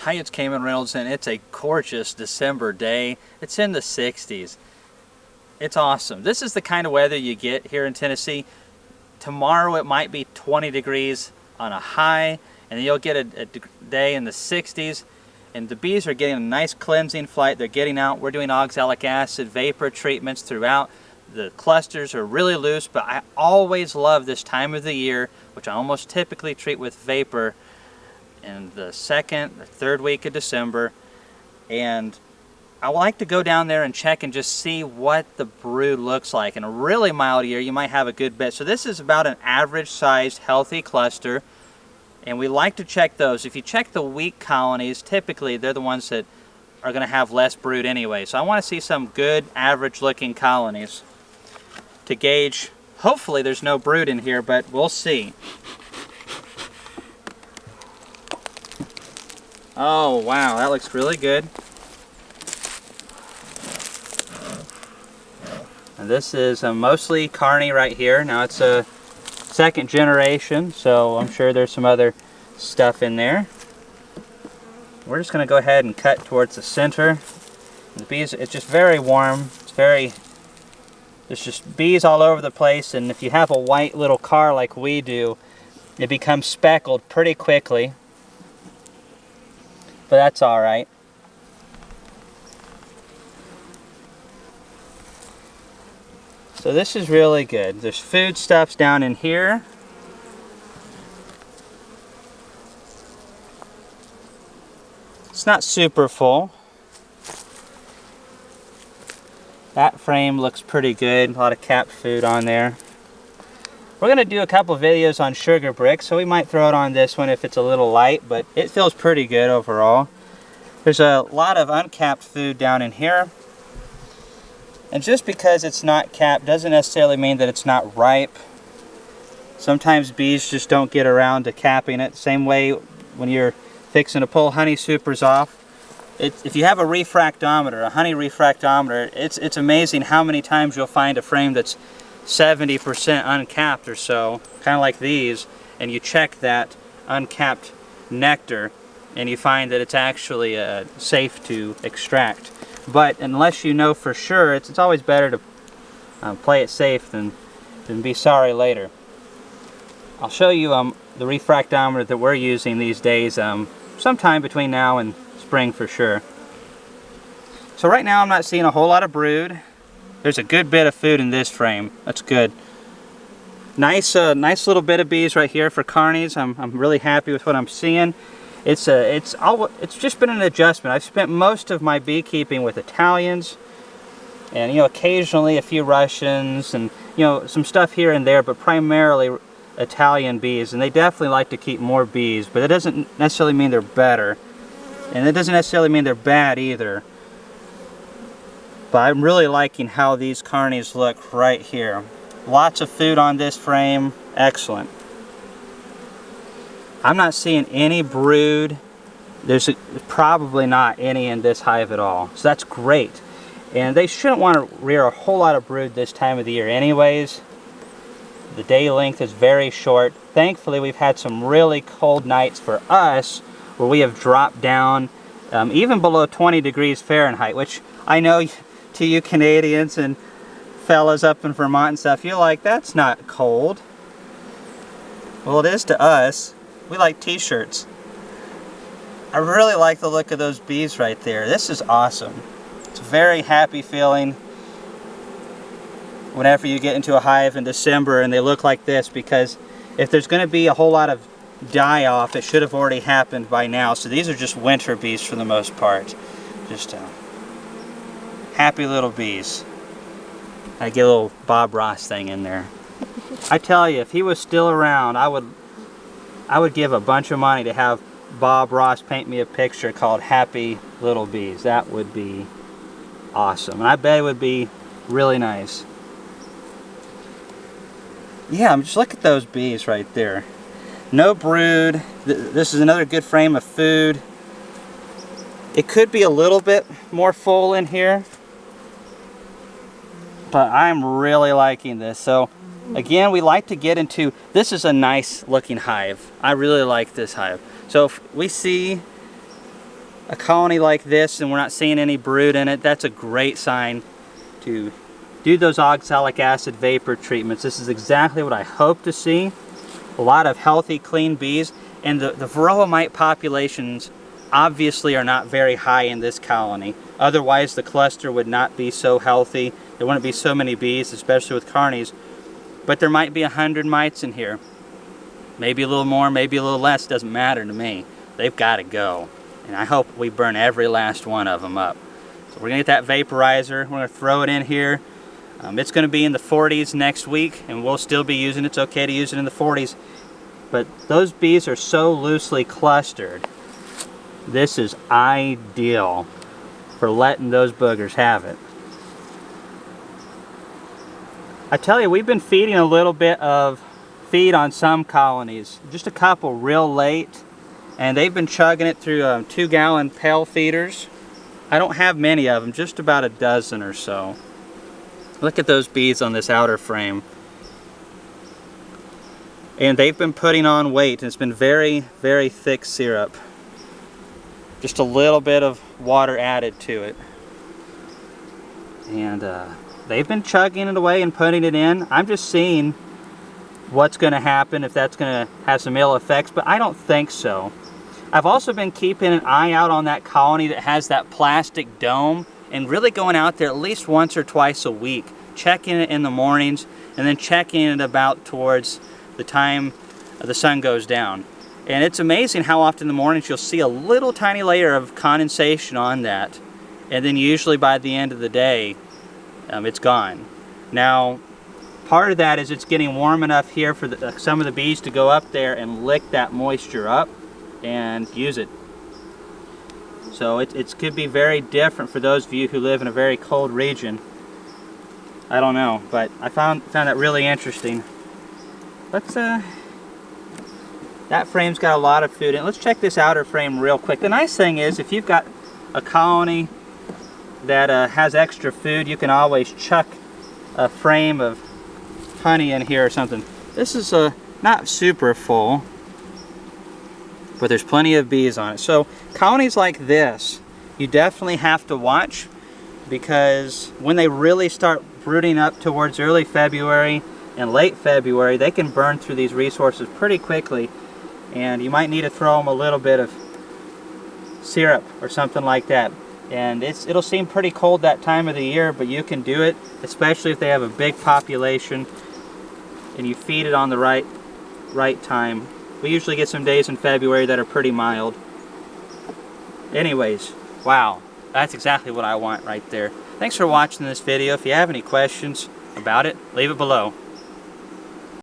Hi, it's Kamon Reynolds, and it's a gorgeous December day. It's in the 60s. It's awesome. This is the kind of weather you get here in Tennessee. Tomorrow it might be 20 degrees on a high, and then you'll get a day in the 60s. And the bees are getting a nice cleansing flight. They're getting out. We're doing oxalic acid vapor treatments throughout. The clusters are really loose, but I always love this time of the year, which I almost typically treat with vapor in the second or third week of December. And I like to go down there and check and just see what the brood looks like. In a really mild year, you might have a good bit. So this is about an average sized healthy cluster, and we like to check those. If you check the weak colonies, typically they're the ones that are going to have less brood anyway. So I want to see some good average looking colonies to gauge. Hopefully there's no brood in here, but we'll see. Oh wow, that looks really good. And this is mostly carny right here. Now it's a second generation, so I'm sure there's some other stuff in there. We're just going to go ahead and cut towards the center. The bees, it's just very warm. There's just bees all over the place, and if you have a white little car like we do, it becomes speckled pretty quickly. But that's all right. So this is really good. There's foodstuffs down in here. It's not super full. That frame looks pretty good. A lot of capped food on there. We're going to do a couple videos on sugar bricks, so we might throw it on this one if it's a little light, but it feels pretty good overall. There's a lot of uncapped food down in here. And just because it's not capped doesn't necessarily mean that it's not ripe. Sometimes bees just don't get around to capping it. Same way when you're fixing to pull honey supers off. If you have a refractometer, a honey refractometer, it's amazing how many times you'll find a frame that's 70% uncapped or so, kind of like these, and you check that uncapped nectar and you find that it's actually safe to extract. But unless you know for sure, it's always better to play it safe than be sorry later. I'll show you the refractometer that we're using these days sometime between now and spring for sure. So right now I'm not seeing a whole lot of brood. There's a good bit of food in this frame. That's good. Nice little bit of bees right here for carnies. I'm really happy with what I'm seeing. It's just been an adjustment. I've spent most of my beekeeping with Italians, and occasionally a few Russians, and some stuff here and there, but primarily Italian bees. And they definitely like to keep more bees, but it doesn't necessarily mean they're better, and it doesn't necessarily mean they're bad either. But I'm really liking how these carnies look right here. Lots of food on this frame. Excellent. I'm not seeing any brood. There's probably not any in this hive at all. So that's great. And they shouldn't want to rear a whole lot of brood this time of the year anyways. The day length is very short. Thankfully, we've had some really cold nights for us where we have dropped down even below 20 degrees Fahrenheit, which I know to you Canadians and fellas up in Vermont and stuff, you're like, that's not cold. Well, it is to us. We like t-shirts. I really like the look of those bees right there. This is awesome. It's a very happy feeling whenever you get into a hive in December and they look like this, because if there's going to be a whole lot of die-off, it should have already happened by now. So these are just winter bees for the most part. Just happy little bees. I get a little Bob Ross thing in there. I tell you, if he was still around, I would give a bunch of money to have Bob Ross paint me a picture called Happy Little Bees. That would be awesome. And I bet it would be really nice. Yeah, just look at those bees right there. No brood. This is another good frame of food. It could be a little bit more full in here, but I'm really liking this. So again, we like to get into, this is a nice looking hive. I really like this hive. So if we see a colony like this and we're not seeing any brood in it, that's a great sign to do those oxalic acid vapor treatments. This is exactly what I hope to see. A lot of healthy, clean bees, and the varroa mite populations obviously are not very high in this colony. Otherwise the cluster would not be so healthy. There wouldn't be so many bees, especially with carnies. But there might be 100 mites in here. Maybe a little more, maybe a little less, doesn't matter to me. They've got to go. And I hope we burn every last one of them up. So we're going to get that vaporizer, we're going to throw it in here. It's going to be in the 40s next week, and we'll still be using it. It's okay to use it in the 40s. But those bees are so loosely clustered. This is ideal for letting those boogers have it. I tell you, we've been feeding a little bit of feed on some colonies, just a couple real late, and they've been chugging it through 2-gallon pail feeders. I don't have many of them, just about a dozen or so. Look at those bees on this outer frame. And they've been putting on weight, and it's been very, very thick syrup. Just a little bit of water added to it. And they've been chugging it away and putting it in. I'm just seeing what's going to happen, if that's going to have some ill effects, but I don't think so. I've also been keeping an eye out on that colony that has that plastic dome, and really going out there at least once or twice a week, checking it in the mornings, and then checking it about towards the time the sun goes down. And it's amazing how often in the mornings you'll see a little tiny layer of condensation on that, and then usually by the end of the day, it's gone. Now, part of that is it's getting warm enough here for some of the bees to go up there and lick that moisture up and use it. So it could be very different for those of you who live in a very cold region. I don't know, but I found that really interesting. That frame's got a lot of food in it. Let's check this outer frame real quick. The nice thing is, if you've got a colony that has extra food, you can always chuck a frame of honey in here or something. This is not super full, but there's plenty of bees on it. So colonies like this, you definitely have to watch, because when they really start brooding up towards early February and late February, they can burn through these resources pretty quickly, and you might need to throw them a little bit of syrup or something like that. And it'll seem pretty cold that time of the year, but you can do it, especially if they have a big population and you feed it on the right time. We usually get some days in February that are pretty mild. Anyways, wow, that's exactly what I want right there. Thanks for watching this video. If you have any questions about it, leave it below.